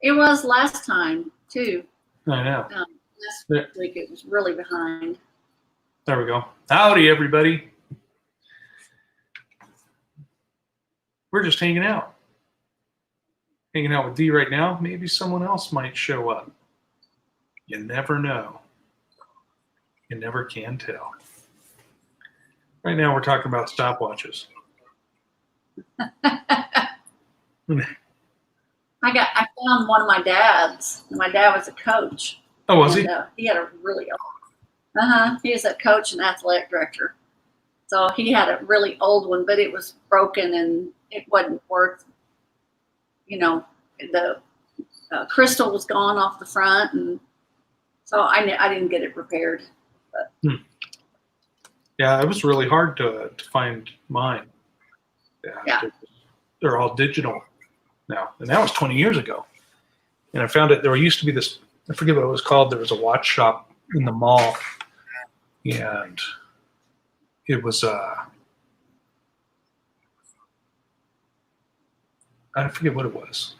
It was last time too. I know. Last week it was really behind. There we go. Howdy, everybody. We're just hanging out. Hanging out with Dee right now. Maybe someone else might show up. You never know. You never can tell. Right now we're talking about stopwatches. I found one of my dad's. My dad was a coach. Oh, was he? He had a really old. He was a coach and athletic director. So he had a really old one, but it was broken and it wasn't worth. The crystal was gone off the front, and so I didn't get it repaired. But. Yeah, it was really hard to find mine. Yeah. They're all digital now, and that was 20 years ago. And I found it. There used to be this. I forget what it was called. There was a watch shop in the mall, and it was I forget what it was.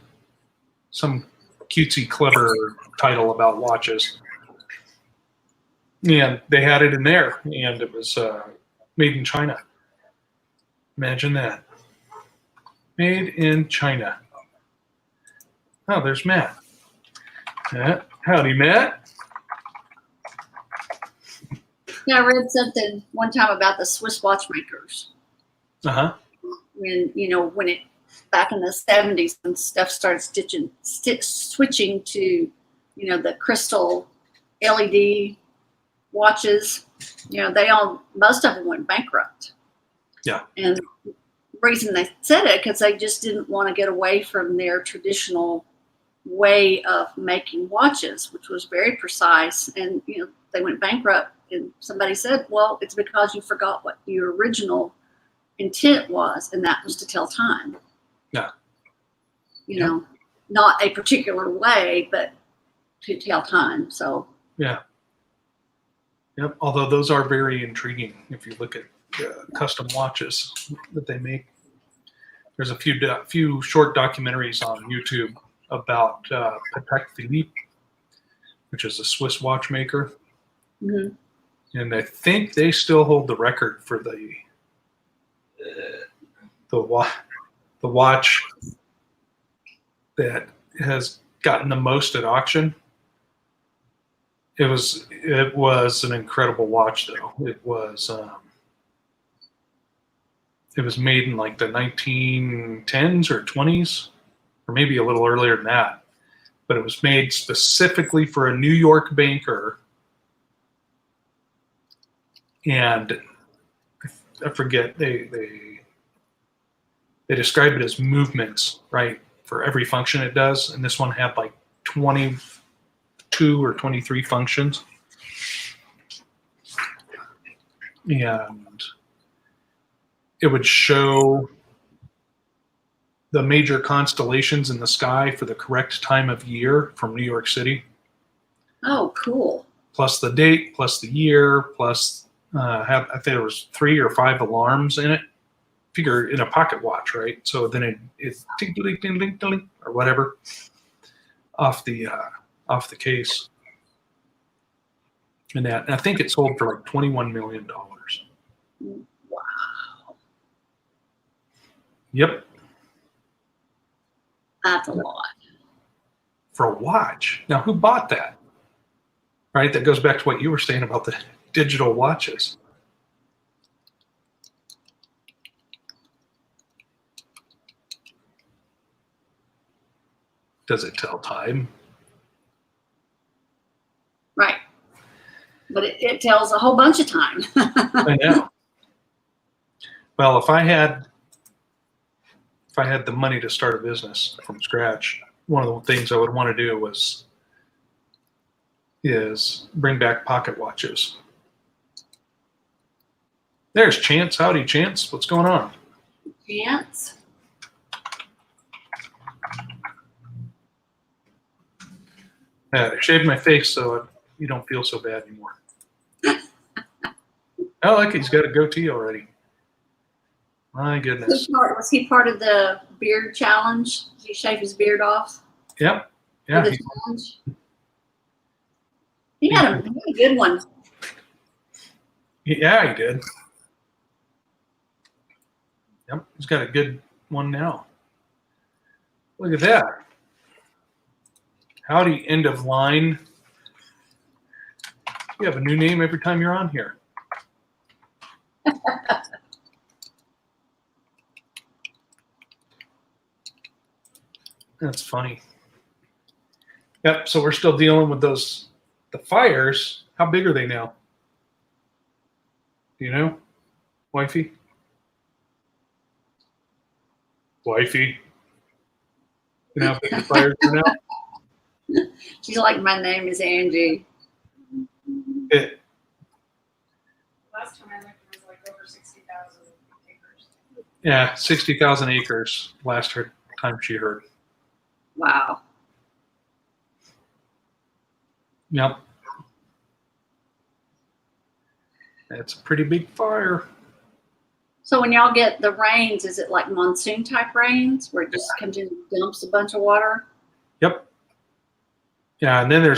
Some cutesy, clever title about watches. And they had it in there, and it was made in China. Imagine that. Made in China. Oh, there's Matt. Howdy, Matt. Yeah, I read something one time about the Swiss watchmakers. Uh-huh. When it back in the 70s when stuff started switching to, the crystal LED watches, most of them went bankrupt. Yeah. And the reason they said it, because they just didn't want to get away from their traditional way of making watches, which was very precise. And, they went bankrupt, and somebody said, well, it's because you forgot what your original intent was, and that was to tell time. Yeah. Not a particular way, but to tell time. So. Yeah. Yep. Although those are very intriguing if you look at custom watches that they make. There's a few short documentaries on YouTube about Patek Philippe, which is a Swiss watchmaker. Mm-hmm. And I think they still hold the record for the watch that has gotten the most at auction. It was an incredible watch, though. It was made in like the 1910s or 20s, or maybe a little earlier than that. But it was made specifically for a New York banker. And I forget, they describe it as movements, right, for every function it does. And this one had like 22 or 23 functions. And it would show the major constellations in the sky for the correct time of year from New York City. Oh, cool. Plus the date, plus the year, plus I think there was 3 or 5 alarms in it. Figure in a pocket watch, right? So then it ding ding ding ding ding or whatever off the case. And I think it sold for like $21 million. Wow. Yep. That's a lot. For a watch. Now, who bought that? Right? That goes back to what you were saying about the digital watches. Does it tell time? Right. But it tells a whole bunch of time. I know. Well, if I had the money to start a business from scratch, one of the things I would want to do is bring back pocket watches. There's Chance. Howdy, Chance. What's going on? Chance. I shaved my face so you don't feel so bad anymore. Oh, look, he's got a goatee already. My goodness. Was he part of the beard challenge? Did he shave his beard off? Yep. Yeah, with his lunch. He had a good one. yeah, he did. Yep, he's got a good one now. Look at that. Howdy, end of line. You have a new name every time you're on here. That's funny. Yep, so we're still dealing with the fires. How big are they now? Do you know, wifey? Wifey. You know how big the fires are now? She's like, my name is Angie. Last time I looked, it was like over 60,000 acres. Yeah, 60,000 acres last time she heard. Wow. Yep. That's a pretty big fire. So when y'all get the rains, is it like monsoon type rains where it just comes in and dumps a bunch of water? Yep. Yeah, and then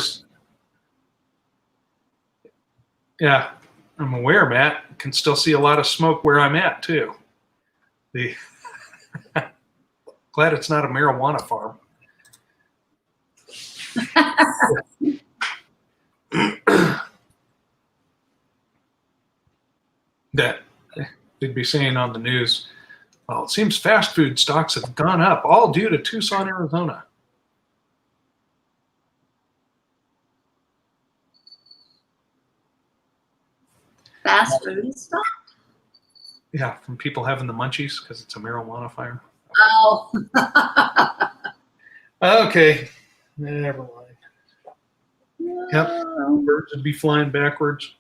yeah, I'm aware, Matt. Can still see a lot of smoke where I'm at, too. Glad it's not a marijuana farm. That they'd be saying on the news, well, it seems fast food stocks have gone up, all due to Tucson, Arizona. Fast food stuff? Yeah, from people having the munchies because it's a marijuana farm. Oh. Okay, never mind. Yep, birds would be flying backwards.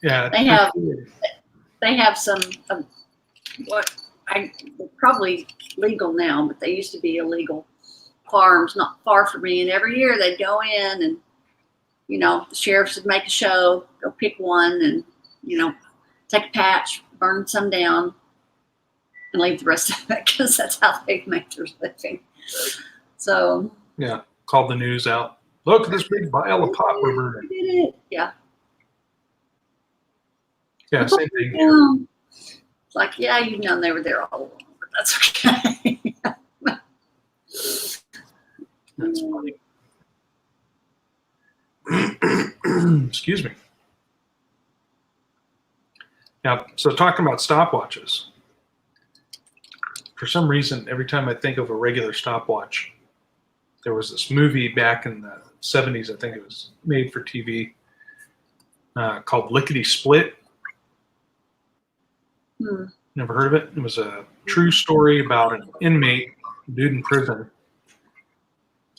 Yeah, They have some what I probably legal now, but they used to be illegal farms not far from me, and every year they'd go in and the sheriffs would make a show, go pick one, and take a patch, burn some down, and leave the rest of it because that's how they make their living. So yeah, called the news out. Look at this big pile of pot we're burning. We did it. Yeah. Yeah, same thing here. It's like, yeah, you've known they were there all along, but that's okay. That's funny. Excuse me. Yeah, so talking about stopwatches. For some reason, every time I think of a regular stopwatch, there was this movie back in the 70s, I think it was made for TV, called Lickety Split. Never heard of it? It was a true story about an inmate, a dude in prison,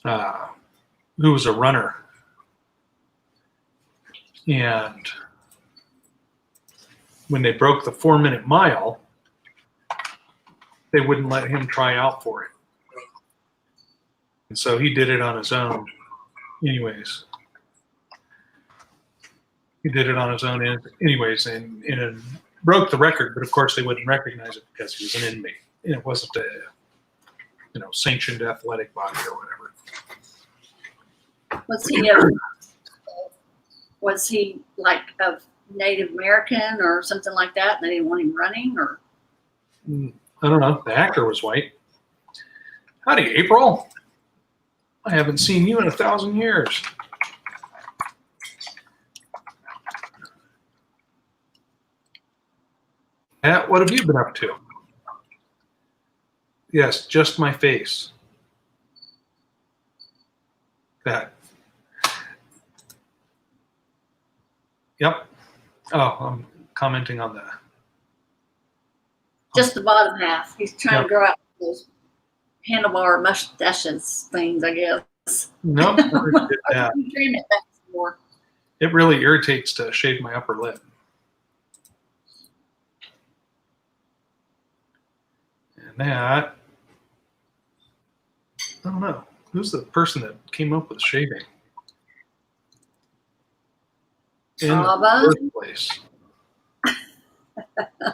who was a runner. And when they broke the 4-minute mile, they wouldn't let him try out for it. And so he did it on his own anyways. He did it on his own anyways and broke the record, but of course they wouldn't recognize it because he was an inmate. And it wasn't a sanctioned athletic body or whatever. Was he like of Native American or something like that, and they didn't want him running? Or I don't know. The actor was white. Howdy, April. I haven't seen you in 1,000 years. Matt, what have you been up to? Yes, just my face. That. Yep. Oh, I'm commenting on that. just the bottom half? He's trying to grow out those handlebar mustaches things, I guess. Nope. Never did that. Trim it back some more. It really irritates to shave my upper lip. And that, I don't know. Who's the person that came up with shaving? In the first place.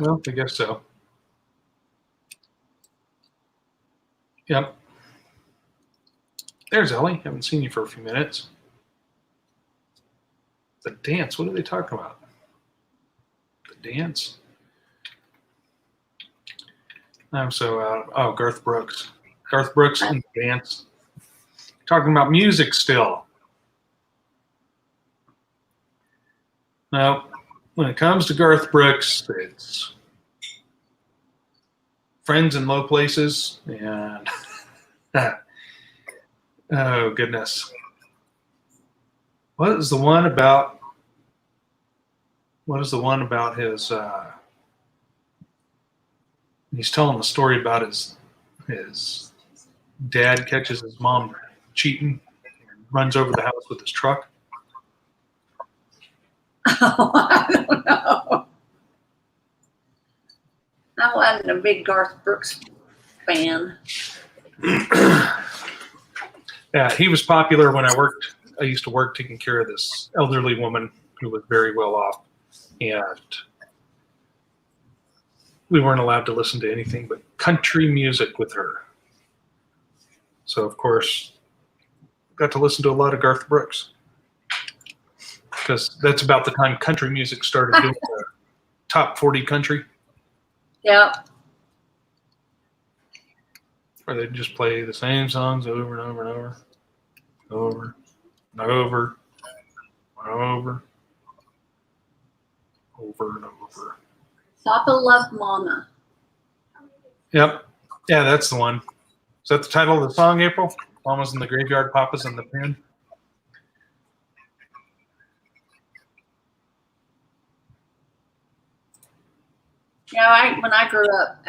Well, I guess so. Yep. There's Ellie. Haven't seen you for a few minutes. The dance. What are they talking about? The dance? I'm so out. Oh, Garth Brooks. Garth Brooks and the dance. Talking about music still. Now, when it comes to Garth Brooks, it's Friends in Low Places and oh goodness. What is the one about his he's telling the story about his dad catches his mom cheating and runs over the house with his truck. Oh, I don't know. I wasn't a big Garth Brooks fan. Yeah, he was popular when I worked. I used to work taking care of this elderly woman who was very well off, and we weren't allowed to listen to anything but country music with her. So, of course, got to listen to a lot of Garth Brooks because that's about the time country music started doing the top 40 country, Yeah. where they just play the same songs over and over and over, over and over and over, over and over. Papa Love Mama. Yep. Yeah, that's the one. Is that the title of the song, April? Mama's in the graveyard, Papa's in the pen. Yeah, when I grew up,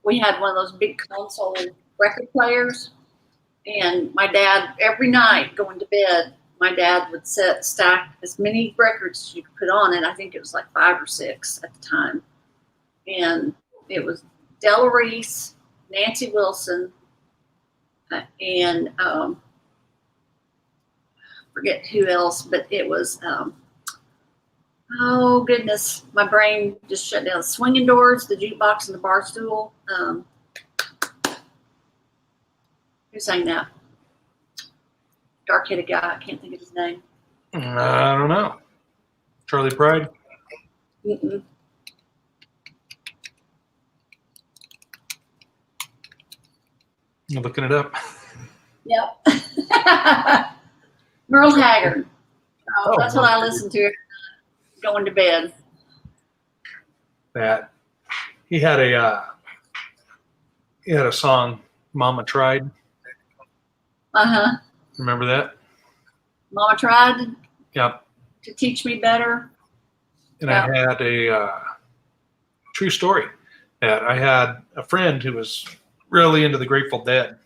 we had one of those big console record players, and my dad, every night going to bed, my dad would stack as many records as you could put on it. I think it was like 5 or 6 at the time, and it was Della Reese, Nancy Wilson, and forget who else, but it was. Oh goodness, my brain just shut down. Swinging Doors, The Jukebox, and the Barstool. Who sang that? Dark-headed guy. I can't think of his name. I don't know. Charlie Pride? Mm-mm. I'm looking it up. Yep. Merle Haggard. Oh, That's what I listen to going to bed. That he had a song, Mama Tried. Uh-huh. Remember that? Mama tried Yep. to teach me better. And Yeah. I had a true story that I had a friend who was really into the Grateful Dead,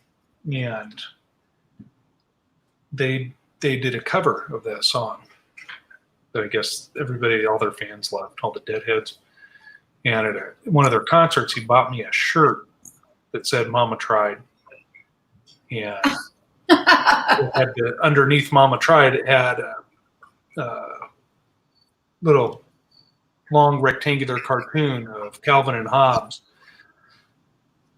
and they did a cover of that song that I guess everybody, all their fans loved, all the Deadheads. And at one of their concerts, he bought me a shirt that said "Mama Tried," and it had underneath "Mama Tried," it had a little long rectangular cartoon of Calvin and Hobbes,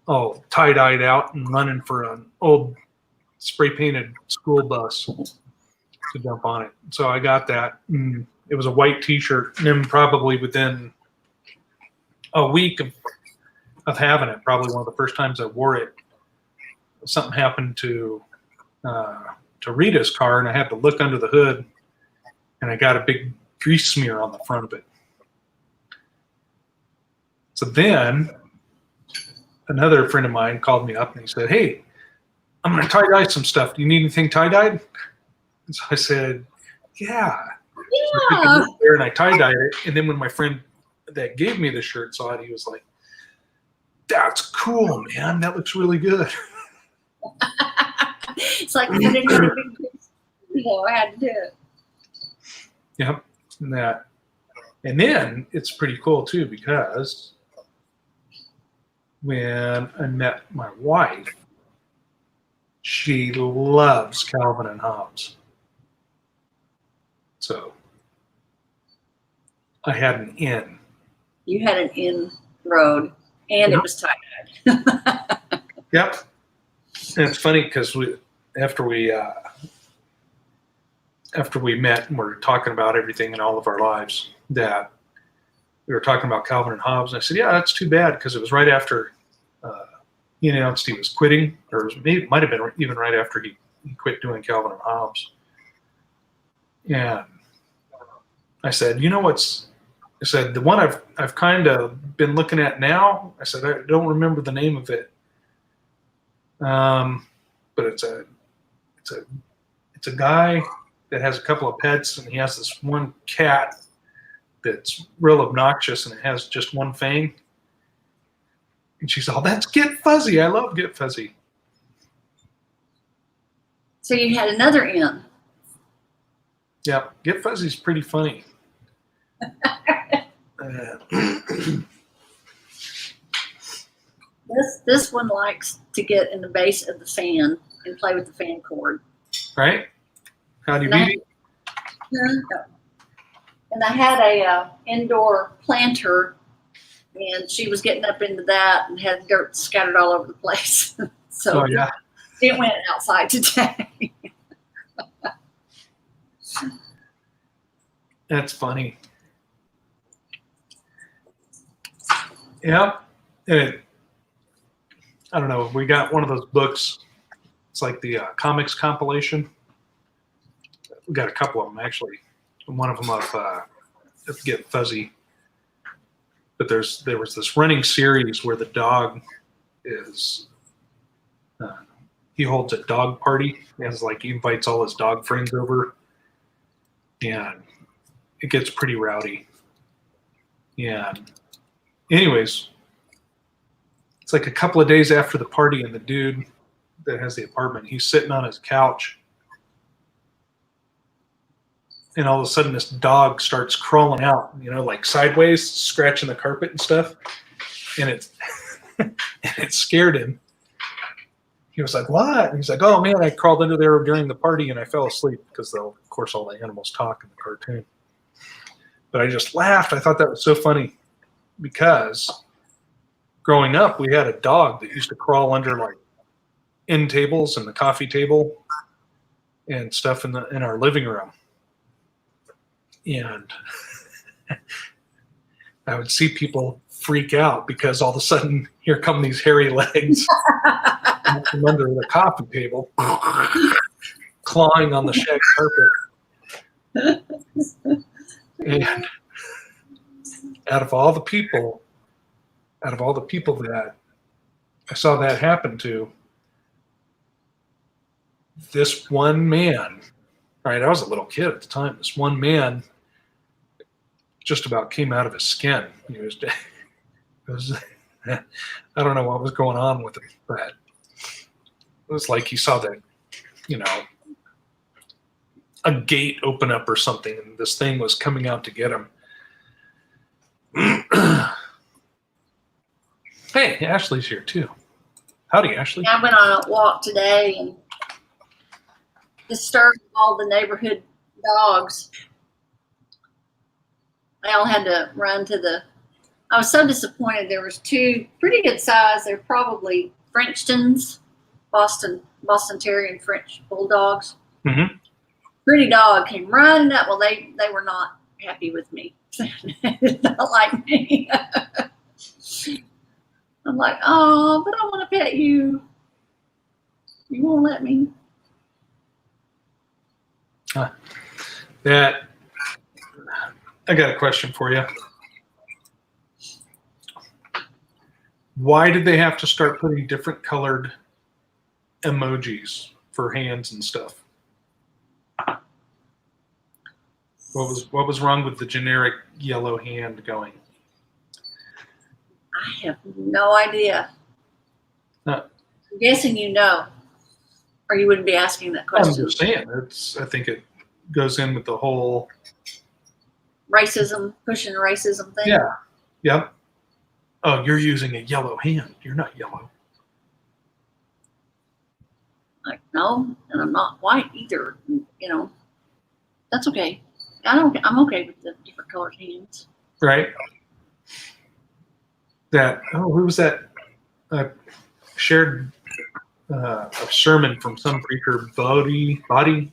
all tie-dyed out and running for an old spray-painted school bus to jump on it. So I got that. It was a white T-shirt, and then probably within a week of having it, probably one of the first times I wore it, something happened to Rita's car, and I had to look under the hood, and I got a big grease smear on the front of it. So then another friend of mine called me up and he said, "Hey, I'm going to tie-dye some stuff. Do you need anything tie-dyed?" And so I said, "Yeah." So I took it up there and I tie-dyed it. And then when my friend that gave me the shirt saw it, he was like, "That's cool, man. That looks really good." It's like I didn't have a big piece. I had to do it. Yep. And then it's pretty cool too, because when I met my wife, she loves Calvin and Hobbes. So I had an in. You had an in road, and it was tie-dyed. Yep. And it's funny because after we met and we're talking about everything in all of our lives, that we were talking about Calvin and Hobbes, and I said, "Yeah, that's too bad," because it was right after he announced he was quitting, or it might have been even right after he quit doing Calvin and Hobbes. And I said, "You know what's?" I said, "The one I've kind of been looking at now." I said, "I don't remember the name of it, but it's a guy that has a couple of pets, and he has this one cat that's real obnoxious, and it has just one fang." And she's all, "That's Get Fuzzy. I love Get Fuzzy." So you had another N. Yeah, Get Fuzzy's pretty funny. This one likes to get in the base of the fan and play with the fan cord. Right? Howdy And I Beady. And I had a indoor planter, and she was getting up into that and had dirt scattered all over the place. So Oh yeah. it went outside today. That's funny. Yeah. And I don't know. We got one of those books. It's like the comics compilation. We got a couple of them actually. One of them of Get Fuzzy. But there was this running series where the dog is he holds a dog party. He invites all his dog friends over, and it gets pretty rowdy. And anyways, it's like a couple of days after the party, and the dude that has the apartment, he's sitting on his couch, and all of a sudden this dog starts crawling out, like sideways, scratching the carpet and stuff, and it scared him. He was like, "What?" And he's like, "Oh man, I crawled into there during the party and I fell asleep," because of course all the animals talk in the cartoon. But I just laughed. I thought that was so funny because growing up, we had a dog that used to crawl under like end tables and the coffee table and stuff in our living room. And I would see people freak out because all of a sudden here come these hairy legs from under the coffee table, clawing on the shag carpet. And out of all the people that I saw that happen to, this one man, right? I was a little kid at the time. This one man just about came out of his skin. It was I don't know what was going on with him, but it was like he saw that, a gate open up or something, and this thing was coming out to get him. Hey, Ashley's here too. Howdy, Ashley. I went on a walk today and disturbed all the neighborhood dogs. They all had to run to I was so disappointed. There was two pretty good size. They're probably Frenchtons, Boston Terrier and French Bulldogs. Mm-hmm. Pretty dog came running up. Well, they were not happy with me. They did not like me. I'm like, "Oh, but I want to pet you. You won't let me." That I got a question for you. Why did they have to start putting different colored emojis for hands and stuff? What was wrong with the generic yellow hand going? I have no idea. No. I'm guessing you know, or you wouldn't be asking that question. I'm just saying. I think it goes in with the whole Pushing racism thing. Yeah. Yep. Oh, you're using a yellow hand. You're not yellow. Like, no, and I'm not white either. That's okay. I'm okay with the different colored hands. Right. Who was that? shared a sermon from some preacher, body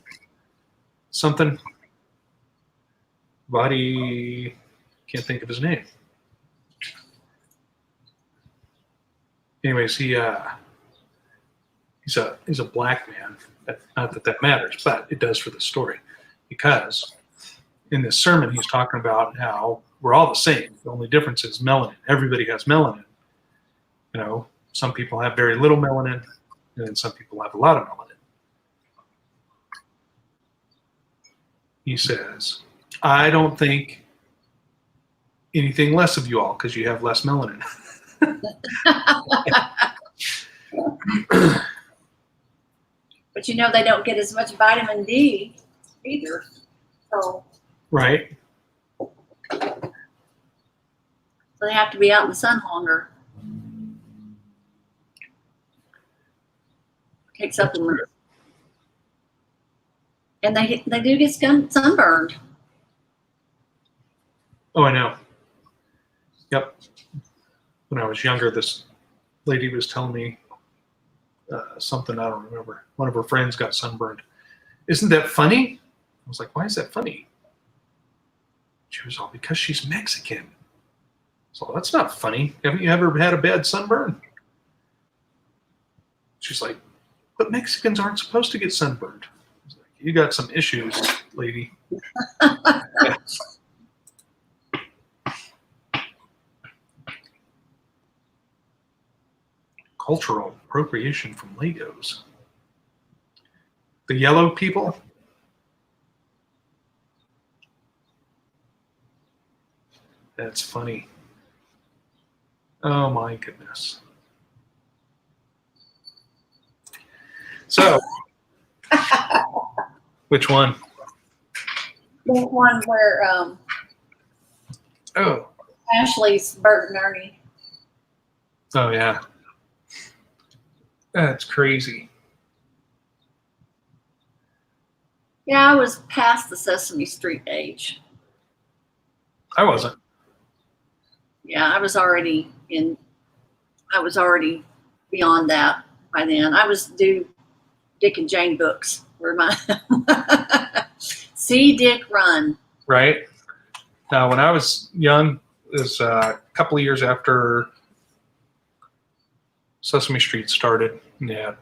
something. Body, can't think of his name. Anyways, he's a black man. Not that that matters, but it does for the story, because in this sermon he's talking about how we're all the same. The only difference is melanin. Everybody has melanin. You know, some people have very little melanin, and then some people have a lot of melanin. He says, I don't think anything less of you all because you have less melanin. But you know, they don't get as much vitamin D either. So Right. they have to be out in the sun longer. Take supplements. And they do get sunburned. Oh, I know. Yep. When I was younger, this lady was telling me something I don't remember. One of her friends got sunburned. Isn't that funny? I was like, why is that funny? She was all, because she's Mexican. So that's not funny. Haven't you ever had a bad sunburn? She's like, but Mexicans aren't supposed to get sunburned. I was like, you got some issues, lady. Cultural appropriation from Legos. The yellow people. That's funny. Oh my goodness. So, which one? The one where Oh, Ashley's Bert and Ernie. oh yeah. That's crazy. Yeah, I was past the Sesame Street age. I wasn't. Yeah, I was already beyond that by then. I was due Dick and Jane books were my See Dick Run. Right? Now, when I was young, it was a couple of years after Sesame Street started. Yeah.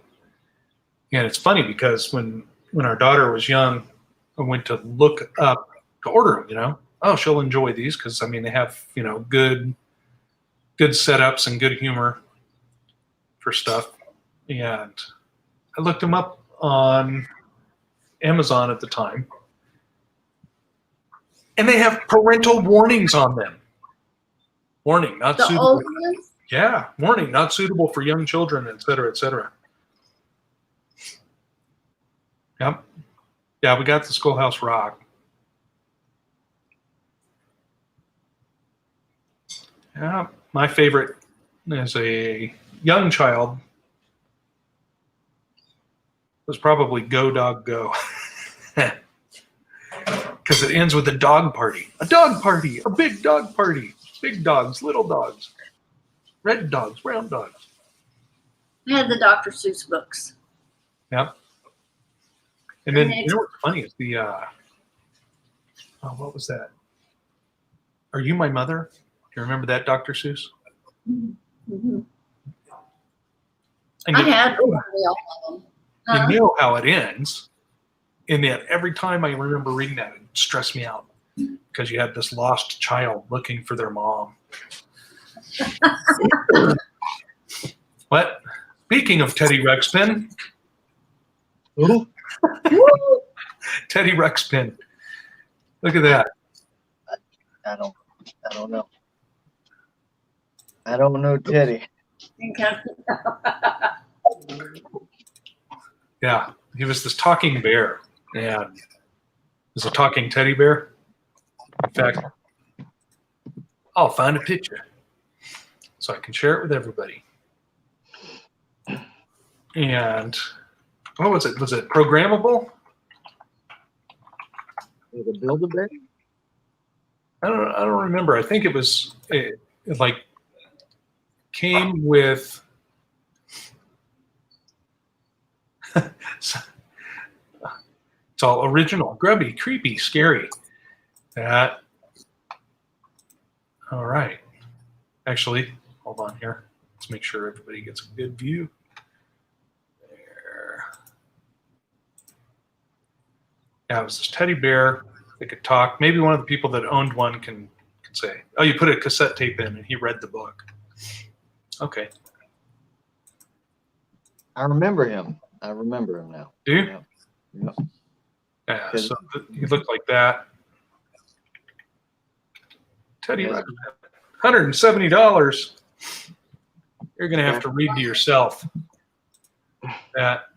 And it's funny because when our daughter was young, I went to look up to order them, you know. Oh, she'll enjoy these because, I mean, they have, you know, good setups and good humor for stuff. And I looked them up on Amazon at the time. And they have parental warnings on them. Warning, not The suitable. old ones? Yeah, warning, not suitable for young children, et cetera, et cetera. Yep. Yeah, we got the Schoolhouse Rock. Yeah, my favorite as a young child was probably Go Dog Go. Because it ends with a dog party. A dog party, a big dog party. Big dogs, little dogs, red dogs, brown dogs. I had the Dr. Seuss books. Yep. And then, And you know what's funny is the, what was that? Are You My Mother? Do you remember that, Dr. Seuss? Mm-hmm. And I you, had probably all of them. Huh? you know how it ends. And yet every time I remember reading that, it stressed me out because you had this lost child looking for their mom. What? Speaking of Teddy Ruxpin. Ooh. Teddy Ruxpin. Look at that. I don't know. I don't know Teddy. Yeah, he was this talking bear, and was a talking teddy bear. In fact, I'll find a picture so I can share it with everybody. And what was it? Was it programmable? Like a Build-A-Bear? I don't remember. I think it was it like came with So, it's all original, grubby, creepy, scary. That. All right. Actually, hold on here. Let's make sure everybody gets a good view. There. Yeah, it was this teddy bear. They could talk. Maybe one of the people that owned one can say, "Oh, you put a cassette tape in, and he read the book." Okay. I remember him. I remember him now. Do you? Yep. Yep. Yeah. So he looked like that. Teddy, Yeah. $170. You're gonna have to read to yourself. That.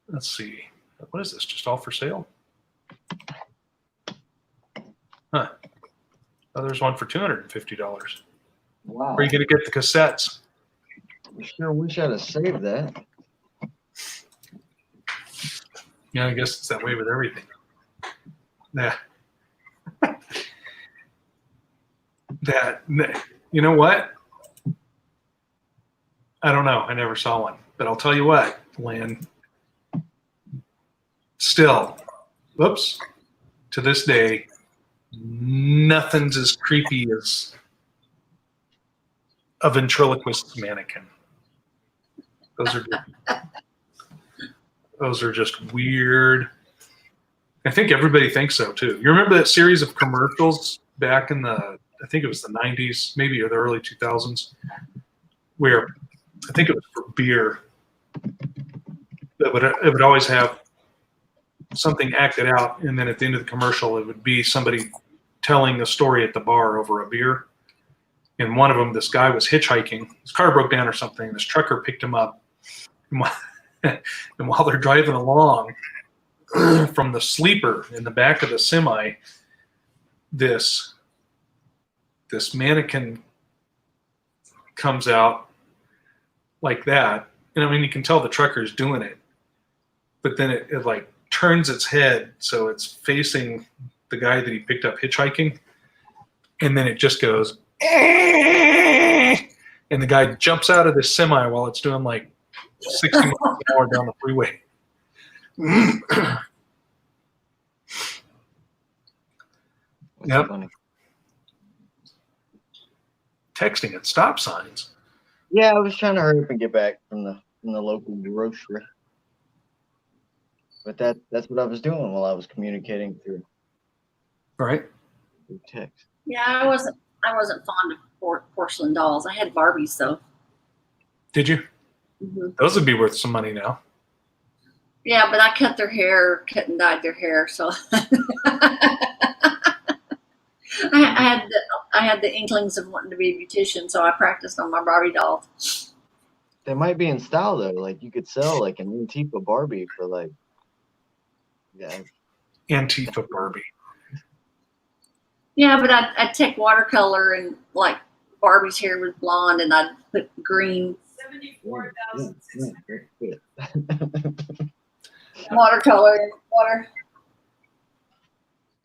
Let's see. What is this? Just all for sale? Huh. Oh, there's one for $250. Wow. Where are you going to get the cassettes? I sure wish I'd have saved that. Yeah, I guess it's that way with everything. Yeah. You know what? I don't know. I never saw one. But I'll tell you what, Lynn. Still, whoops, to this day, nothing's as creepy as a ventriloquist mannequin. Those are just weird. I think everybody thinks so too. You remember that series of commercials back in I think it was the 90s, maybe or the early 2000s, where I think it was for beer. It would always have something acted out, and then at the end of the commercial, it would be somebody telling a story at the bar over a beer. And one of them, this guy was hitchhiking. His car broke down or something. This trucker picked him up. And while they're driving along from the sleeper in the back of the semi, this mannequin comes out like that. And I mean, you can tell the trucker's doing it. But then it like turns its head so it's facing the guy that he picked up hitchhiking. And then it just goes, and the guy jumps out of the semi while it's doing like 60 miles an hour down the freeway. Yep. Funny. Texting at stop signs. Yeah, I was trying to hurry up and get back from the local grocery. But that's what I was doing while I was communicating through Right. text. Yeah, I wasn't fond of porcelain dolls. I had Barbies though. Did you? Mm-hmm. Those would be worth some money now. Yeah, but I cut and dyed their hair, so I had the inklings of wanting to be a beautician, so I practiced on my Barbie dolls. They might be in style though. Like you could sell like an Antifa Barbie for like, yeah. Antifa Barbie. Yeah, but I'd take watercolor and like Barbie's hair was blonde, and I'd put green 74,600. watercolor and water.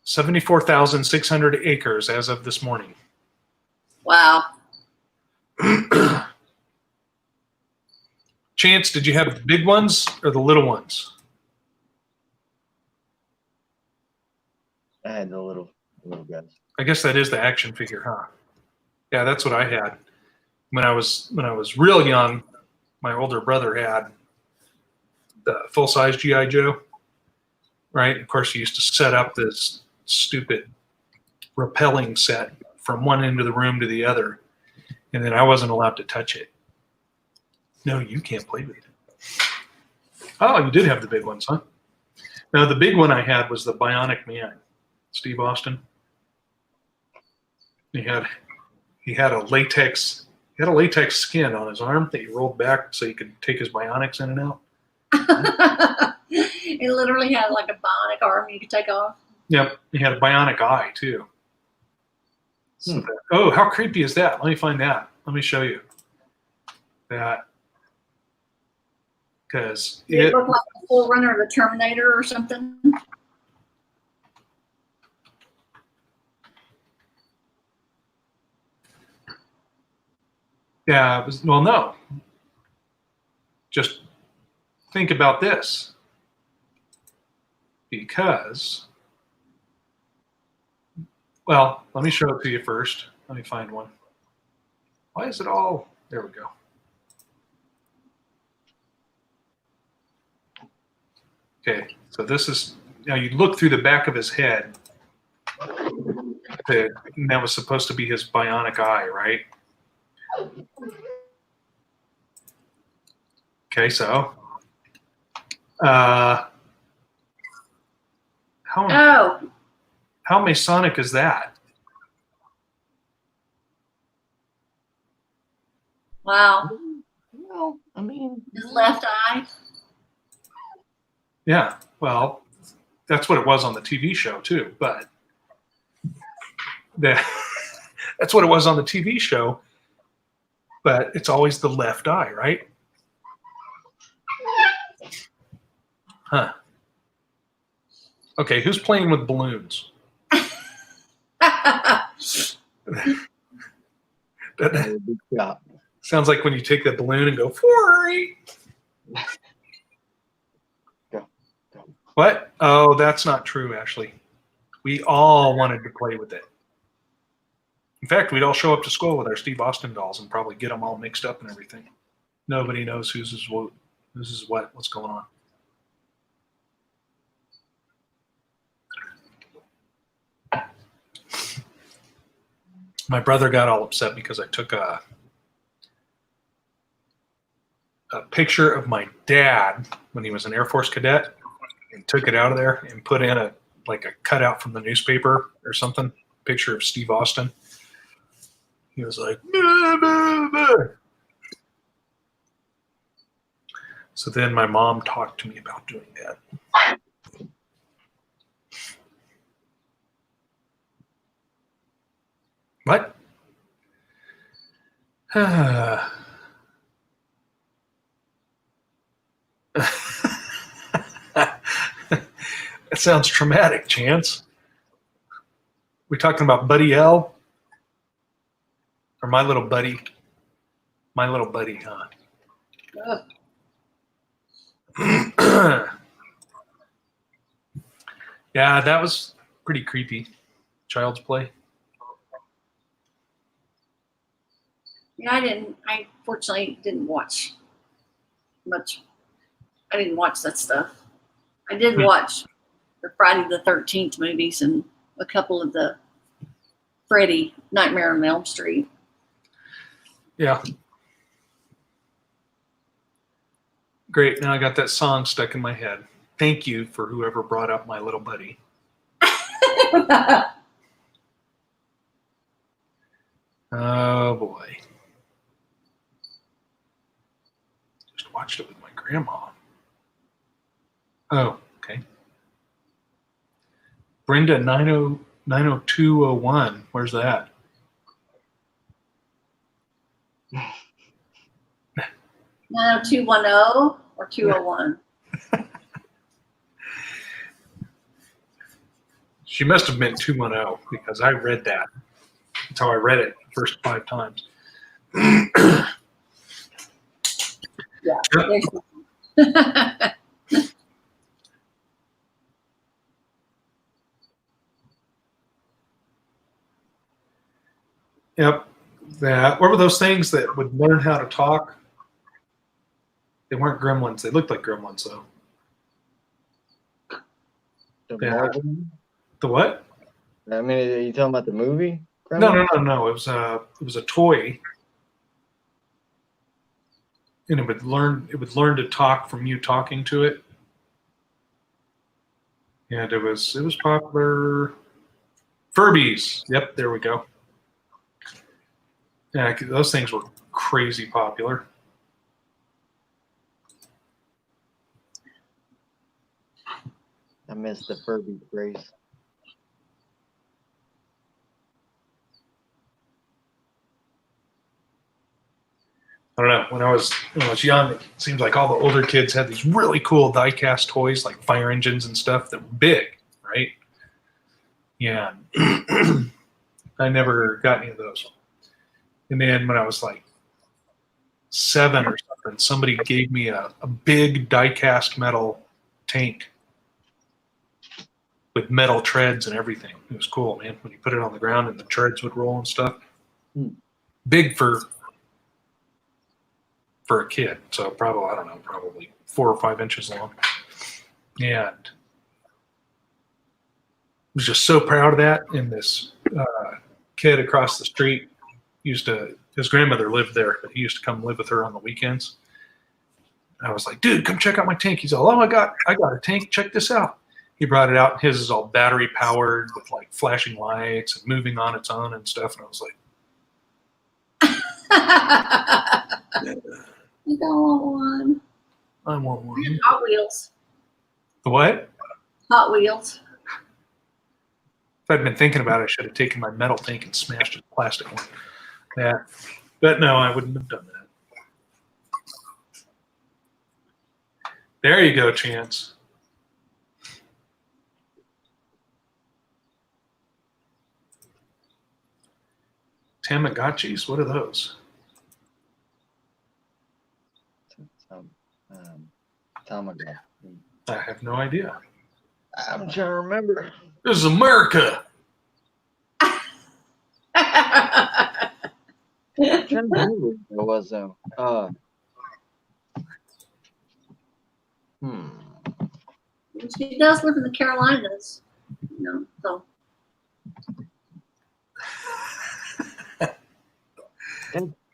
74,600 acres as of this morning. Wow. Chance, did you have the big ones or the little ones? I had the little guys. I guess that is the action figure, huh? Yeah, that's what I had. When I was real young, my older brother had the full-size G.I. Joe, right? Of course, he used to set up this stupid rappelling set from one end of the room to the other, and then I wasn't allowed to touch it. No, you can't play with it. Oh, you did have the big ones, huh? No, the big one I had was the Bionic Man, Steve Austin. He had a latex skin on his arm that he rolled back so he could take his bionics in and out. It literally had like a bionic arm you could take off. Yep, he had a bionic eye too. So oh, how creepy is that? Let me find that. Let me show you that. Because it looked like a full runner of the Terminator or something. Yeah, it was, well, no. just think about this. Because, well, let me show it to you first. Let me find one. Why is it all, there we go. Okay, so this is, now you look through the back of his head. And that was supposed to be his bionic eye, right? Okay, so how Masonic is that? Wow. Well, I mean, His left eye. Yeah, well, that's what it was on the TV show too, but that's what it was on the TV show, but it's always the left eye, right? Huh. Okay, who's playing with balloons? that would be shot. Sounds like when you take that balloon and go, "Fooey." Go. What? Oh, that's not true, Ashley. We all wanted to play with it. In fact, we'd all show up to school with our Steve Austin dolls and probably get them all mixed up and everything. Nobody knows whose is what's going on. My brother got all upset because I took a picture of my dad when he was an Air Force cadet and took it out of there and put in a cutout from the newspaper or something, picture of Steve Austin. He was like, "Bah, bah, bah." So then my mom talked to me about doing that. What? That sounds traumatic, Chance. We talking about Buddy L? Or my little buddy? My little buddy, huh? Yeah, that was pretty creepy. Child's Play. Yeah, I fortunately didn't watch much. I didn't watch that stuff. I did watch the Friday the 13th movies and a couple of the Freddy Nightmare on Elm Street. Yeah. Great. Now I got that song stuck in my head. Thank you for whoever brought up My Little Buddy. Oh, boy. Just watched it with my grandma. Oh, okay. Brenda 90201. Where's that? 90210 or 201? She must have meant 210 because I read that. That's how I read it the first 5 times. Yeah. Yep. What were those things that would learn how to talk? They weren't gremlins. They looked like gremlins, though. The Yeah. Marvel? The what? I mean, are you talking about the movie? No. It was a toy, and it would learn to talk from you talking to it. And it was popular. Furbies. Yep, there we go. Yeah, those things were crazy popular. I missed the Furby craze. I don't know. When I was young, it seems like all the older kids had these really cool die-cast toys like fire engines and stuff that were big, right? Yeah. I never got any of those. And then when I was like 7 or and somebody gave me a big die-cast metal tank with metal treads and everything. It was cool, man. When you put it on the ground and the treads would roll and stuff. Big for a kid. So probably 4 or 5 inches long. And I was just so proud of that. And this kid across the street his grandmother lived there, but he used to come live with her on the weekends. I was like, dude, come check out my tank. He's all, oh, I got a tank. Check this out. He brought it out, and his is all battery powered with like flashing lights and moving on its own and stuff. And I was like, You don't want one. I want one. Hot Wheels. The what? Hot Wheels. If I'd been thinking about it, I should have taken my metal tank and smashed a plastic one. Yeah. But no, I wouldn't have done that. There you go, Chance. Tamagotchis? What are those? Tamagotchi. I have no idea. I'm trying to remember. This is America. I'm trying to remember what it was though. She does live in the Carolinas, so.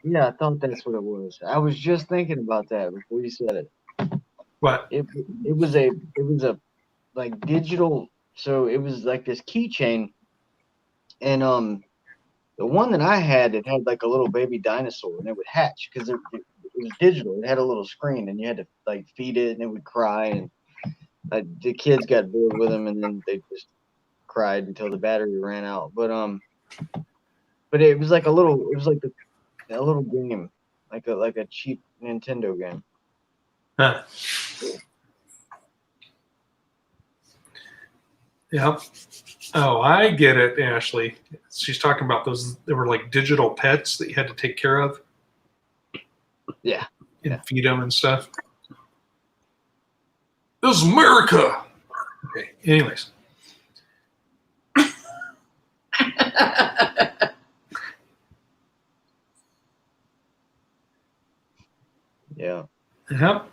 Yeah, I thought that's what it was. I was just thinking about that before you said it. What? It was a like digital, so it was like this keychain, and the one that I had, it had like a little baby dinosaur, and it would hatch because it was digital. It had a little screen, and you had to like feed it, and it would cry, and the kids got bored with them, and then they just cried until the battery ran out. But it was like a little game, like a cheap Nintendo game. Huh. Yep. Oh, I get it, Ashley. She's talking about those. They were like digital pets that you had to take care of. Yeah. And feed them and stuff. This is America. Okay. Anyways. Yeah. Yep.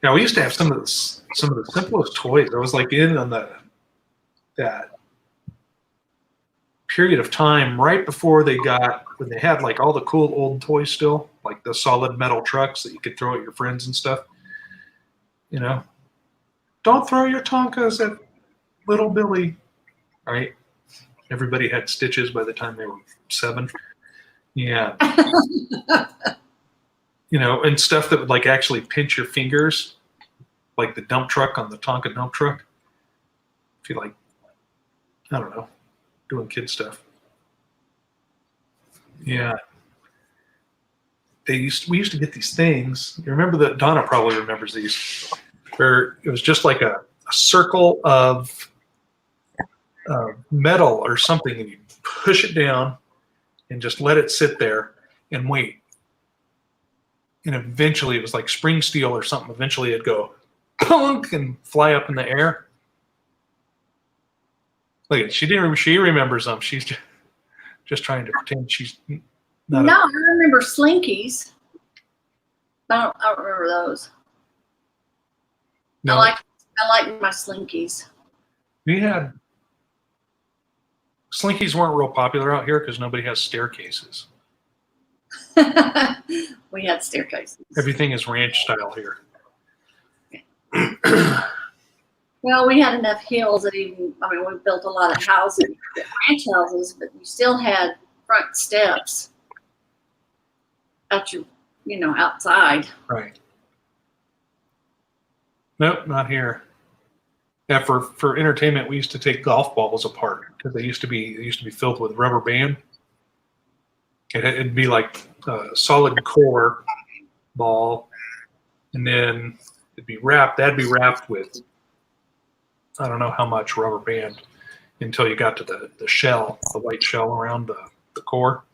Yeah, we used to have some of the simplest toys. I was like in on that period of time right before when they had like all the cool old toys still, like the solid metal trucks that you could throw at your friends and stuff. Don't throw your Tonkas at little Billy, right? Everybody had stitches by the time they were 7. Yeah. And stuff that would like actually pinch your fingers, like the dump truck on the Tonka dump truck. If you like, I don't know, doing kid stuff. Yeah. We used to get these things. You remember that? Donna probably remembers these, where it was just like a circle of metal or something, and you push it down and just let it sit there and wait. And eventually it was like spring steel or something. Eventually it'd go punk and fly up in the air. Look at, she remembers them. She's just trying to pretend she's not. I remember Slinkies. I don't remember those. No, I like my Slinkies. we had Slinkies weren't real popular out here because nobody has staircases. We had staircases. Everything is ranch style here. Well, we had enough hills that we built a lot of houses, ranch houses, but we still had front steps out outside. Right. Nope, not here. Yeah, for entertainment, we used to take golf balls apart because they used to be filled with rubber band. It'd be like a solid core ball, and then that'd be wrapped with I don't know how much rubber band until you got to the shell, the white shell around the core.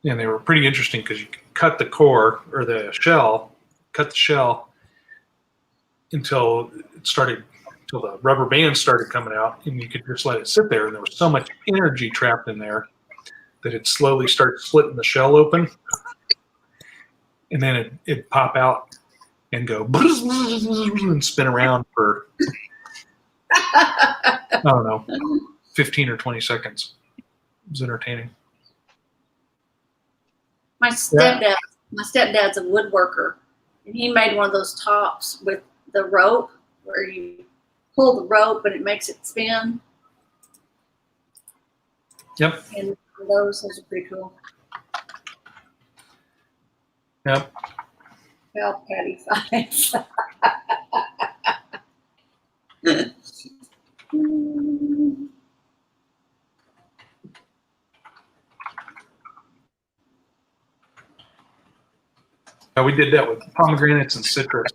And they were pretty interesting because cut the core or the shell, cut the shell until the rubber band started coming out, and you could just let it sit there. And there was so much energy trapped in there that it slowly started splitting the shell open, and then it'd pop out and go and spin around for, I don't know, 15 or 20 seconds. It was entertaining. My stepdad's a woodworker, and he made one of those tops with the rope where you pull the rope and it makes it spin. Yep. And those are pretty cool. Yep. Well, Patty Fives. We did that with pomegranates and citrus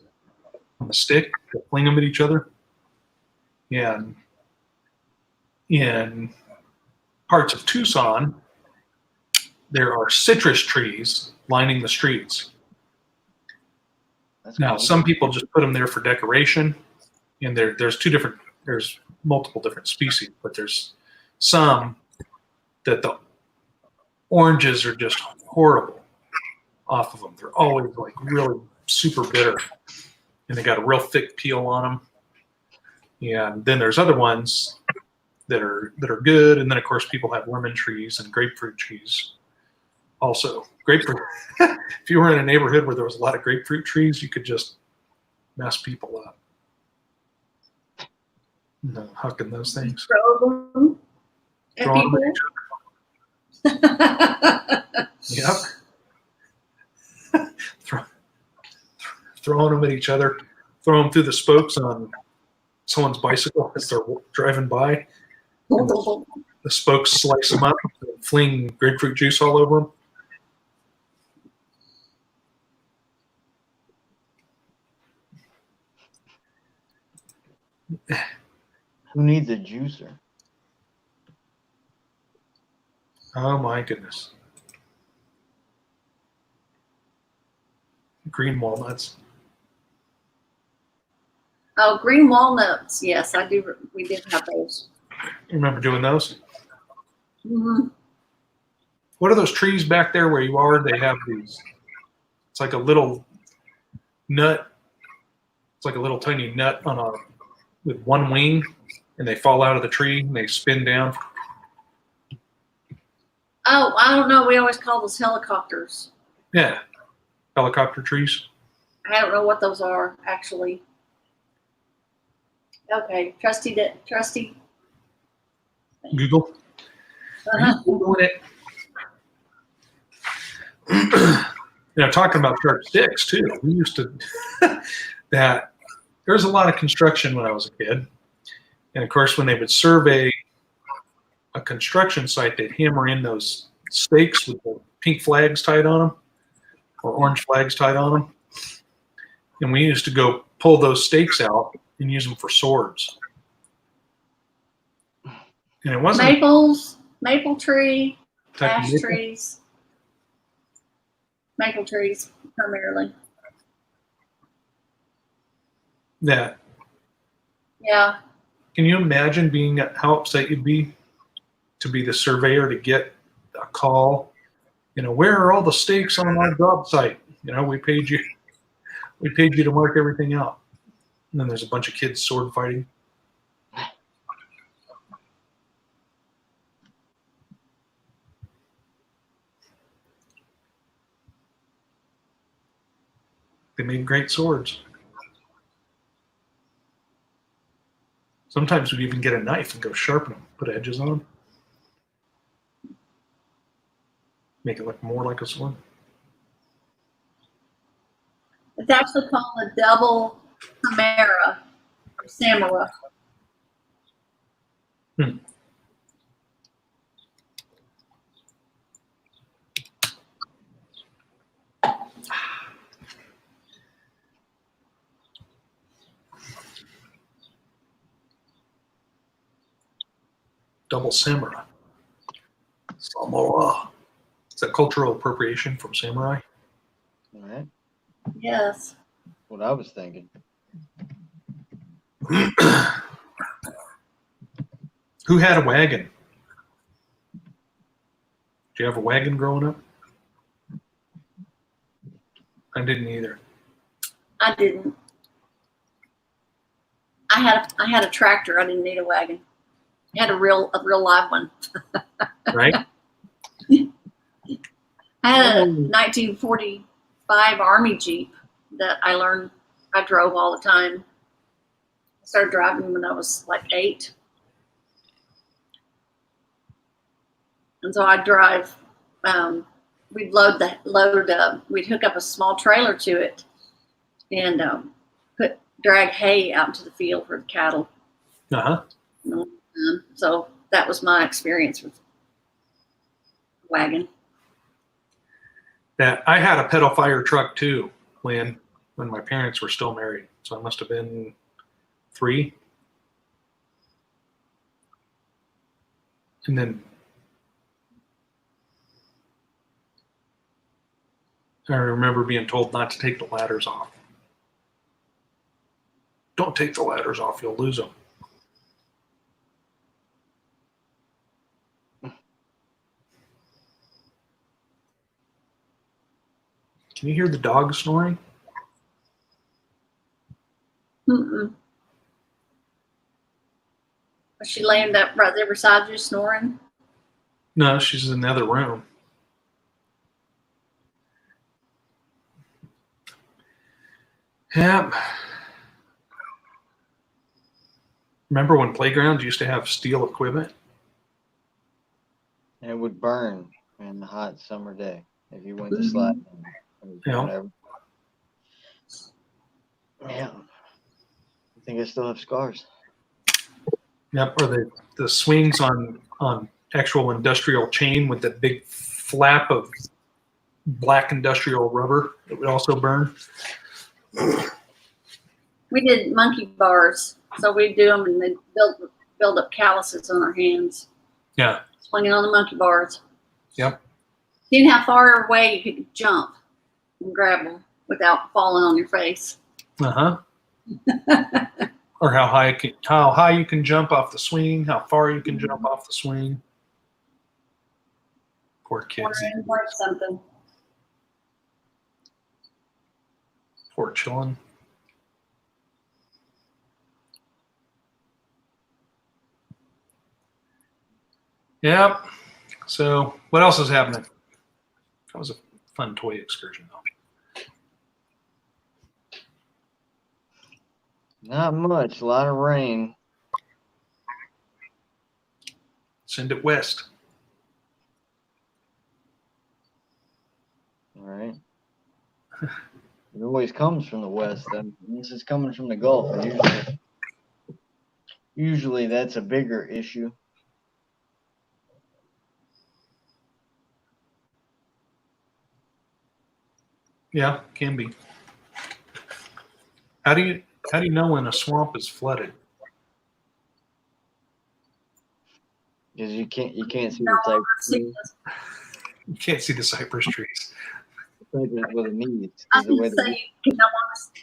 on the stick to fling them at each other. And in parts of Tucson, there are citrus trees lining the streets. That's Now, cool. some people just put them there for decoration, and there's multiple different species, but there's some that the oranges are just horrible off of them. They're always like really super bitter, and they got a real thick peel on them. And then there's other ones that are good, and then of course people have lemon trees and grapefruit trees. Also, grapefruit. If you were in a neighborhood where there was a lot of grapefruit trees, you could just mess people up. Hucking those things. Throw them at Throwing them people. at each other. Yep. Throwing them at each other. Throw them through the spokes on someone's bicycle as they're driving by. The spokes slice them up and fling grapefruit juice all over them. Who needs a juicer? Oh my goodness. Green walnuts. Oh, green walnuts. Yes, I do. We did have those. You remember doing those? Mm-hmm. What are those trees back there where you are? They have these. It's like a little nut. It's like a little tiny nut with one wing, and they fall out of the tree and they spin down. Oh, I don't know. We always call those helicopters. Yeah, helicopter trees. I don't know what those are actually. Okay, trusty. Google. Uh-huh. Googling it. Talking about sharp sticks too. We used to that. There was a lot of construction when I was a kid, and of course, when they would survey a construction site, they'd hammer in those stakes with the pink flags tied on them or orange flags tied on them, and we used to go pull those stakes out and use them for swords. And it wasn't Maple tree, type of ash maple. trees. Maple trees primarily. That. Yeah. Can you imagine how upset you'd be to be the surveyor to get a call? Where are all the stakes on our job site? We paid you to mark everything out. And then there's a bunch of kids sword fighting. They made great swords. Sometimes we'd even get a knife and go sharpen them, put edges on them. Make it look more like a sword. It's actually called a double Samara or Samara. Double samurai. Samoa. Is that cultural appropriation from samurai? All right. Yes. What I was thinking. Who had a wagon? Did you have a wagon growing up? I didn't either. I didn't. I had a tractor. I didn't need a wagon. I had a real live one. Right? I had a 1945 Army Jeep that I drove all the time. I started driving when I was like 8. And so I'd drive, we'd we'd hook up a small trailer to it and drag hay out into the field for the cattle. Uh-huh. So that was my experience with the wagon. Yeah, I had a pedal fire truck too, when my parents were still married. So I must have been 3. And then I remember being told not to take the ladders off. Don't take the ladders off, you'll lose them. Can you hear the dog snoring? Mm-mm. Was she laying right there beside you snoring? No, she's in the other room. Yeah. Remember when playgrounds used to have steel equipment? And it would burn in the hot summer day if you went to slide. Yeah. Whatever. Yeah. I think I still have scars. Yep, or the swings on actual industrial chain with the big flap of black industrial rubber that would also burn. We did monkey bars, so we'd do them and then build up calluses on our hands. Yeah. Swinging on the monkey bars. Yep. Seeing how far away you could jump and grab them without falling on your face. Uh-huh. Or how high you can jump off the swing, how far you can jump off the swing. Poor kids. Or something. Poor chillin'. Yep. So what else is happening? That was a fun toy excursion though. Not much. A lot of rain. Send it west. All right. It always comes from the west. This is coming from the Gulf. And usually that's a bigger issue. Yeah, can be. How do you know when a swamp is flooded? Because you can't see No, the type You can't see the cypress trees. well, it needs. I was going to say you don't want to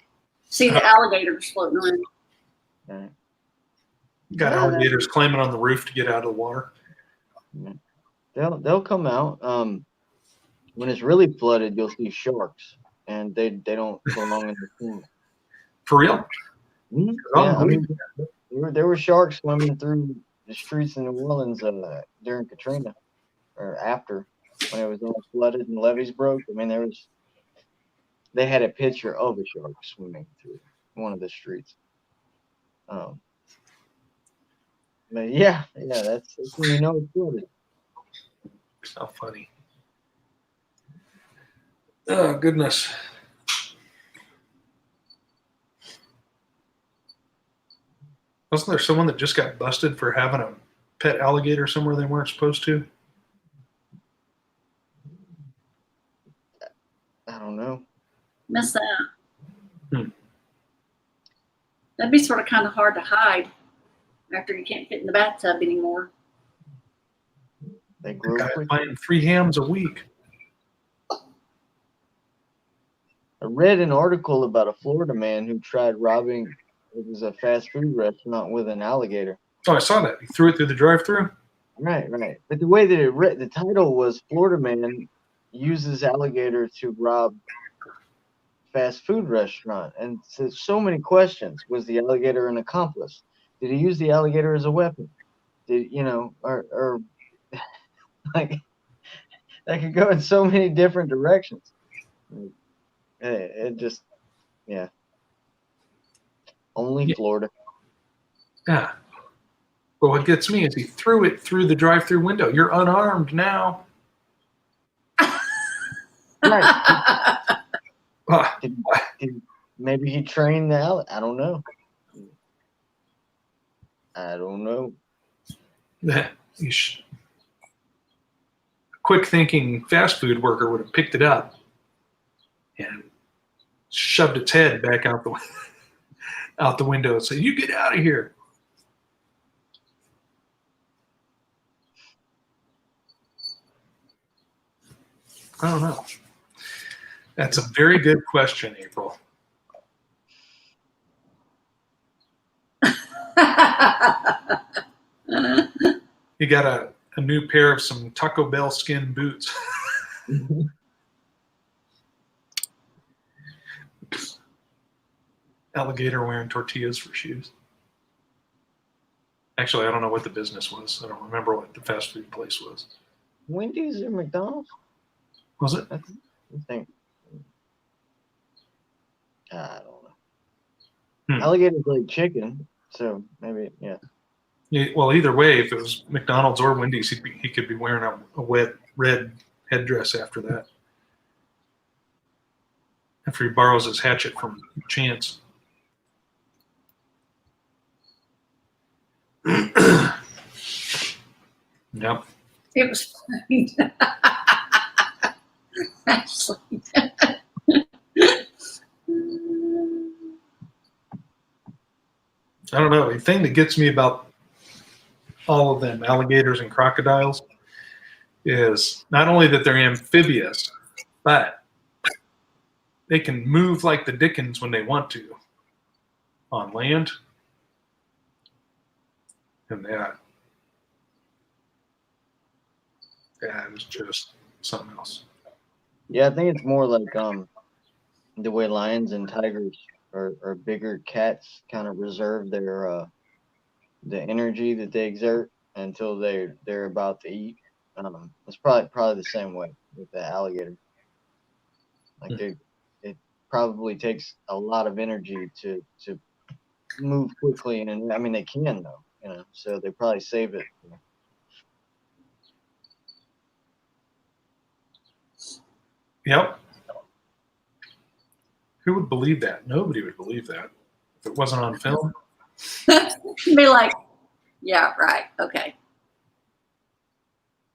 see the alligators floating around. Right. You got alligators climbing on the roof to get out of the water. They'll come out. When it's really flooded, you'll see sharks, and they don't belong in the pool. For real? Mm-hmm. Yeah, I mean, there were sharks swimming through the streets in New Orleans during Katrina, or after, when it was all flooded and levees broke. I mean, they had a picture of a shark swimming through one of the streets. But yeah, that's when you know it's flooded. How funny. Oh, goodness. Wasn't there someone that just got busted for having a pet alligator somewhere they weren't supposed to? I don't know. Miss that. That'd be sort of kind of hard to hide after you can't fit in the bathtub anymore. They grew Guy up. buying 3 hams a week. I read an article about a Florida man who tried robbing. It was a fast food restaurant with an alligator. Oh, I saw that. He threw it through the drive-through. Right, right. But the way that it read, the title was "Florida Man Uses Alligator to Rob Fast Food Restaurant," and so many questions. Was the alligator an accomplice? Did he use the alligator as a weapon? Did or like that could go in so many different directions. It just, yeah. Only Yeah. Florida. Yeah. But what gets me is he threw it through the drive-through window. You're unarmed now. Right. Ah, Maybe he trained the alligator. I don't know. I don't know. yeah, quick-thinking fast food worker would have picked it up and shoved its head back out the window and said, "You get out of here." I don't know. That's a very good question, April. You got a new pair of some Taco Bell skin boots. Alligator wearing tortillas for shoes. Actually, I don't know what the business was. I don't remember what the fast food place was. Wendy's or McDonald's? Was it? I think. I don't know. Alligators like chicken, so maybe, yeah. Yeah, well, either way, if it was McDonald's or Wendy's, he could be wearing a wet red headdress after that. After he borrows his hatchet from Chance. Yep. It was funny. Actually. I don't know. The thing that gets me about all of them, alligators and crocodiles, is not only that they're amphibious, but they can move like the dickens when they want to on land. And that is just something else. Yeah, I think it's more like the way lions and tigers or bigger cats kind of reserve their the energy that they exert until they're about to eat. It's probably the same way with the alligator. Like it probably takes a lot of energy to move quickly, and I mean they can though, so they probably save it. Yep. Who would believe that? Nobody would believe that if it wasn't on film. Be like, yeah, right, okay.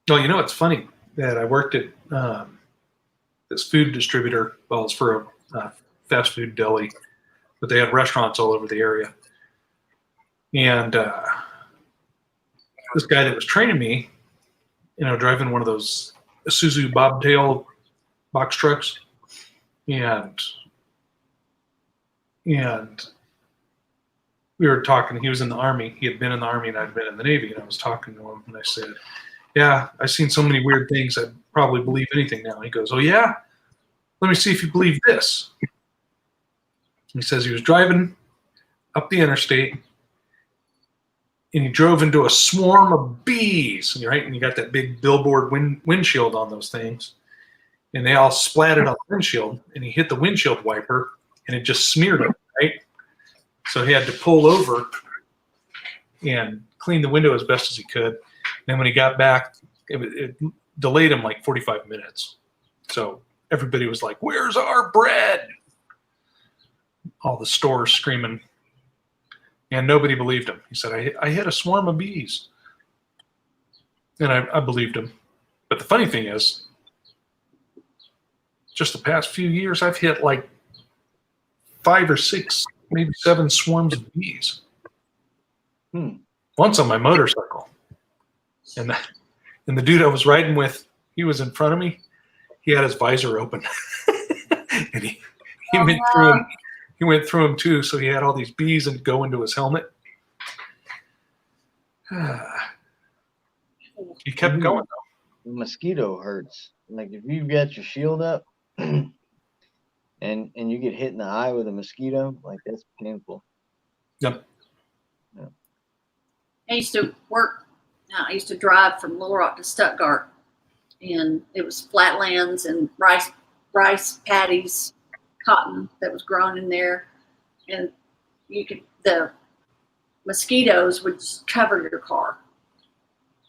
Well, it's funny that I worked at this food distributor. Well, it's for a fast food deli, but they had restaurants all over the area. And this guy that was training me, driving one of those Isuzu bobtail box trucks, and we were talking. He was in the Army. He had been in the Army, and I'd been in the Navy. And I was talking to him, and I said, "Yeah, I've seen so many weird things. I'd probably believe anything now." He goes, "Oh yeah? Let me see if you believe this." He says he was driving up the interstate, and he drove into a swarm of bees, right? And you got that big billboard windshield on those things, and they all splatted on the windshield, and he hit the windshield wiper, and it just smeared him, right? So he had to pull over and clean the window as best as he could. And when he got back, it delayed him like 45 minutes. So everybody was like, "Where's our bread?" All the stores screaming. And nobody believed him. He said, I hit a swarm of bees. And I believed him. But the funny thing is, just the past few years, I've hit like 5 or 6, maybe 7 swarms of bees. Once on my motorcycle. And the dude I was riding with, he was in front of me. He had his visor open. And he he went through him. He went through him too. So he had all these bees and go into his helmet. He kept going though. The mosquito hurts. Like if you've got your shield up and you get hit in the eye with a mosquito, like that's painful. Yep. I used to work. I used to drive from Little Rock to Stuttgart, and it was flatlands and rice paddies, cotton that was grown in there, and the mosquitoes would just cover your car,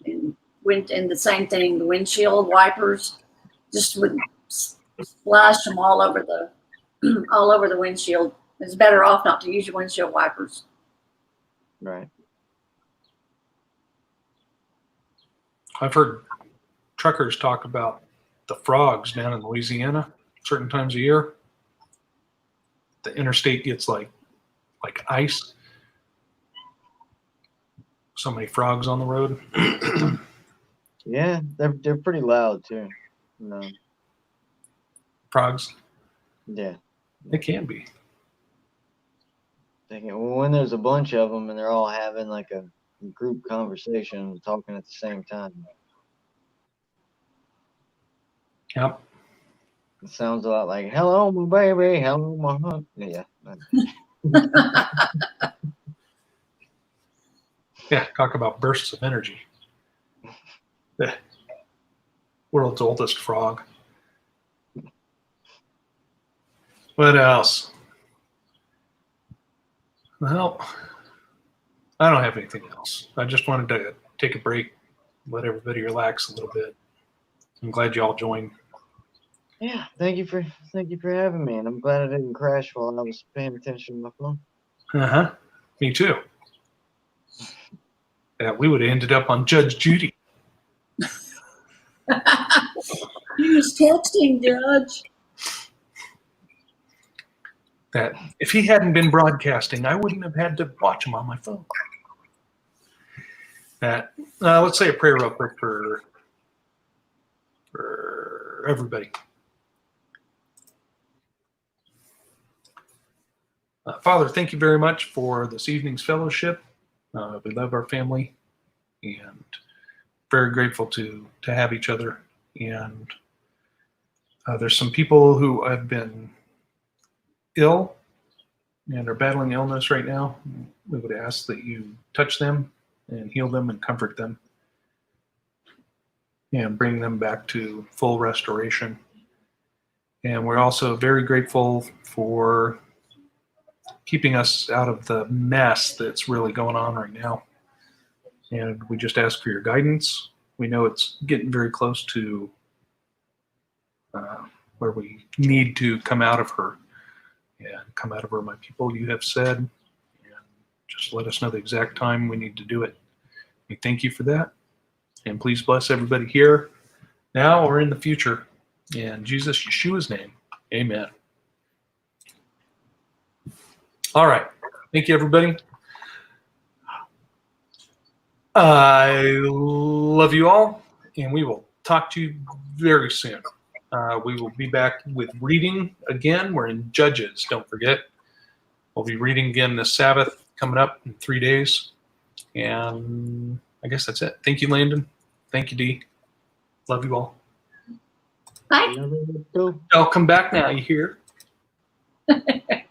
and the same thing, the windshield wipers just would splash them all over the windshield. It's better off not to use your windshield wipers. Right. I've heard truckers talk about the frogs down in Louisiana certain times a year. The interstate gets like ice. So many frogs on the road. Yeah, they're pretty loud too. No. Frogs. Yeah. They can be. When there's a bunch of them and they're all having like a group conversation, talking at the same time. Yep. It sounds a lot like "Hello, my baby, hello, my hunk." Yeah. Yeah, talk about bursts of energy. The world's oldest frog. What else? Well, I don't have anything else. I just wanted to take a break, let everybody relax a little bit. I'm glad you all joined. Yeah, thank you for having me, and I'm glad I didn't crash while I was paying attention to my phone. Me too. Yeah, we would have ended up on Judge Judy. He was texting, Judge. That if he hadn't been broadcasting, I wouldn't have had to watch him on my phone. That let's say a prayer real quick for everybody. Father, thank you very much for this evening's fellowship. We love our family and very grateful to have each other. And there's some people who have been ill and are battling illness right now. We would ask that you touch them and heal them and comfort them and bring them back to full restoration. And we're also very grateful for keeping us out of the mess that's really going on right now. And we just ask for your guidance. We know it's getting very close to where we need to come out of her. And come out of her, my people, you have said. And just let us know the exact time we need to do it. We thank you for that. And please bless everybody here now or in the future. In Jesus Yeshua's name, amen. All right. Thank you, everybody. I love you all, and we will talk to you very soon. We will be back with reading again. We're in Judges, don't forget. We'll be reading again this Sabbath coming up in 3 days. And I guess that's it. Thank you, Landon. Thank you, Dee. Love you all. Bye. Go. I'll come back now, you hear?